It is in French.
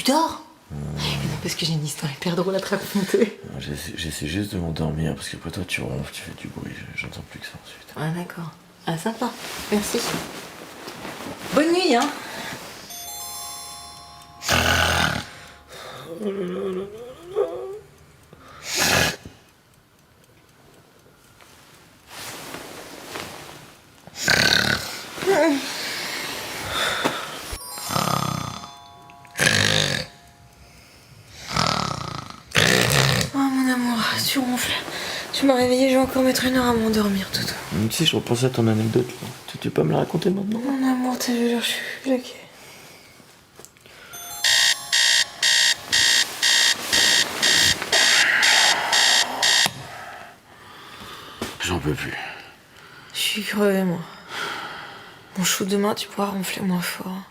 tu dors? Et non, parce que j'ai une histoire hyper drôle à te raconter. J'essaie juste de m'endormir parce qu'après toi tu ronfles, tu fais du bruit, j'entends plus que ça ensuite. Ah d'accord. Ah sympa. Merci. Bonne nuit, hein. Oh mon amour, tu ronfles. Tu m'as réveillée, je vais encore mettre 1 heure à m'endormir, Toto. Tu sais, je repensais à ton anecdote là. Tu peux me la raconter maintenant? Mon amour, t'as vu, je suis claquée. J'en peux plus. Je suis crevée, moi. Mon chou, demain, tu pourras ronfler moins fort.